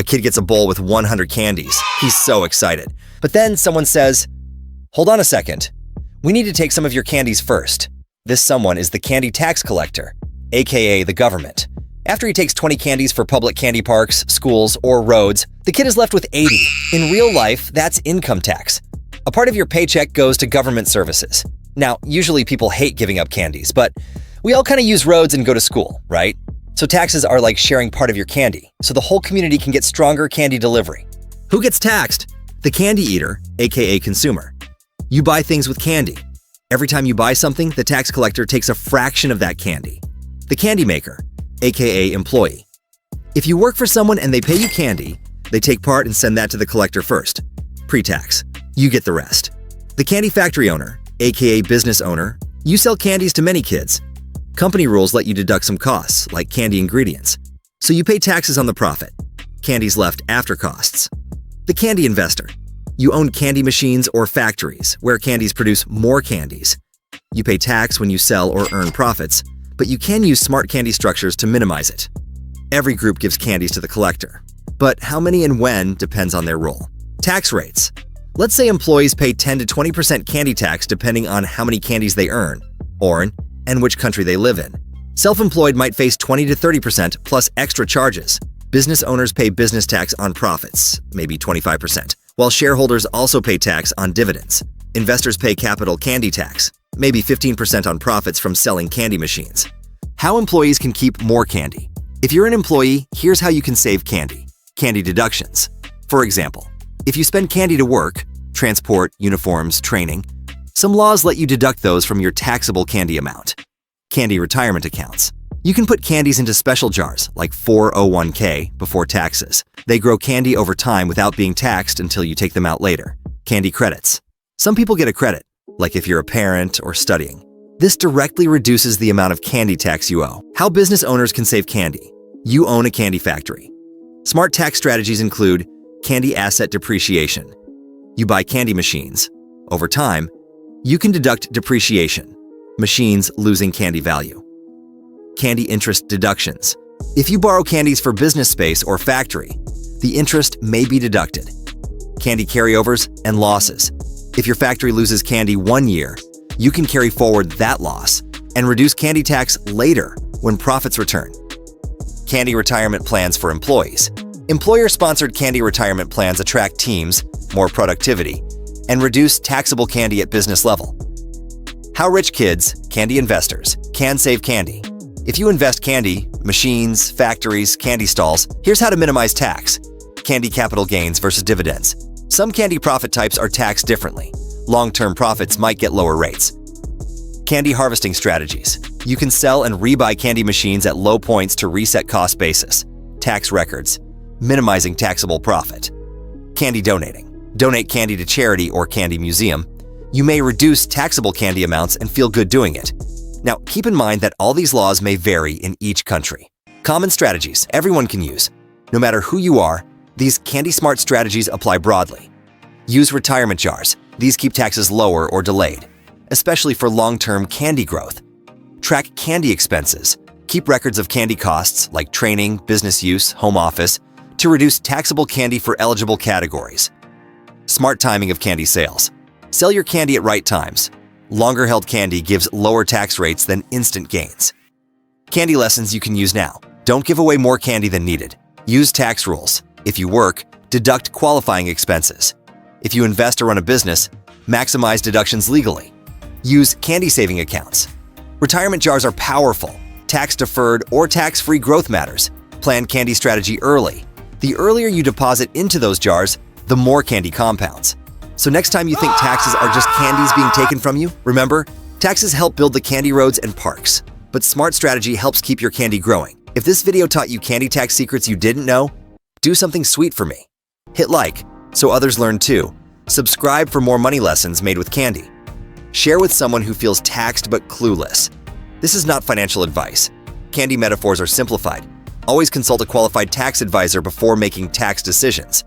kid gets a bowl with 100 candies. He's so excited. But then someone says, "Hold on a second. We need to take some of your candies first." This someone is the candy tax collector, aka the government. After he takes 20 candies for public candy parks, schools, or roads, the kid is left with 80. In real life, that's income tax. A part of your paycheck goes to government services. Now, usually people hate giving up candies, but we all kind of use roads and go to school, right? So taxes are like sharing part of your candy, so the whole community can get stronger candy delivery. Who gets taxed? The candy eater, aka consumer. You buy things with candy. Every time you buy something, the tax collector takes a fraction of that candy. The candy maker, aka employee. If you work for someone and they pay you candy, they take part and send that to the collector first. Pre-tax. You get the rest. The candy factory owner, aka business owner. You sell candies to many kids. Company rules let you deduct some costs, like candy ingredients. So you pay taxes on the profit. Candy's left after costs. The candy investor. You own candy machines or factories, where candies produce more candies. You pay tax when you sell or earn profits, but you can use smart candy structures to minimize it. Every group gives candies to the collector, but how many and when depends on their role. Tax rates. Let's say employees pay 10 to 20% candy tax depending on how many candies they earn, and which country they live in. Self-employed might face 20 to 30% plus extra charges. Business owners pay business tax on profits, maybe 25%, while shareholders also pay tax on dividends. Investors pay capital candy tax, maybe 15% on profits from selling candy machines. How employees can keep more candy. If you're an employee, here's how you can save candy. Candy deductions. For example, if you spend candy to work, transport, uniforms, training, some laws let you deduct those from your taxable candy amount. Candy retirement accounts. You can put candies into special jars, like 401k, before taxes. They grow candy over time without being taxed until you take them out later. Candy credits. Some people get a credit, like if you're a parent or studying. This directly reduces the amount of candy tax you owe. How business owners can save candy. You own a candy factory. Smart tax strategies include candy asset depreciation. You buy candy machines. Over time, you can deduct depreciation, machines losing candy value. Candy interest deductions. If you borrow candies for business space or factory, the interest may be deducted. Candy carryovers and losses. If your factory loses candy 1 year, you can carry forward that loss and reduce candy tax later when profits return. Candy retirement plans for employees. Employer-sponsored candy retirement plans attract teams, more productivity, and reduce taxable candy at business level. How rich kids, candy investors, can save candy. If you invest candy, machines, factories, candy stalls, here's how to minimize tax. Candy capital gains versus dividends. Some candy profit types are taxed differently. Long-term profits might get lower rates. Candy harvesting strategies. You can sell and rebuy candy machines at low points to reset cost basis. Tax records. Minimizing taxable profit. Candy donating. Donate candy to charity or candy museum. You may reduce taxable candy amounts and feel good doing it. Now, keep in mind that all these laws may vary in each country. Common strategies everyone can use. No matter who you are, these candy smart strategies apply broadly. Use retirement jars. These keep taxes lower or delayed, especially for long-term candy growth. Track candy expenses. Keep records of candy costs like training, business use, home office, to reduce taxable candy for eligible categories. Smart timing of candy sales. Sell your candy at right times. Longer held candy gives lower tax rates than instant gains. Candy lessons you can use now. Don't give away more candy than needed. Use tax rules. If you work, deduct qualifying expenses. If you invest or run a business, maximize deductions legally. Use candy saving accounts. Retirement jars are powerful. Tax-deferred or tax-free growth matters. Plan candy strategy early. The earlier you deposit into those jars, the more candy compounds. So next time you think taxes are just candies being taken from you, remember, taxes help build the candy roads and parks. But smart strategy helps keep your candy growing. If this video taught you candy tax secrets you didn't know, do something sweet for me. Hit like, so others learn too. Subscribe for more money lessons made with candy. Share with someone who feels taxed but clueless. This is not financial advice. Candy metaphors are simplified. Always consult a qualified tax advisor before making tax decisions.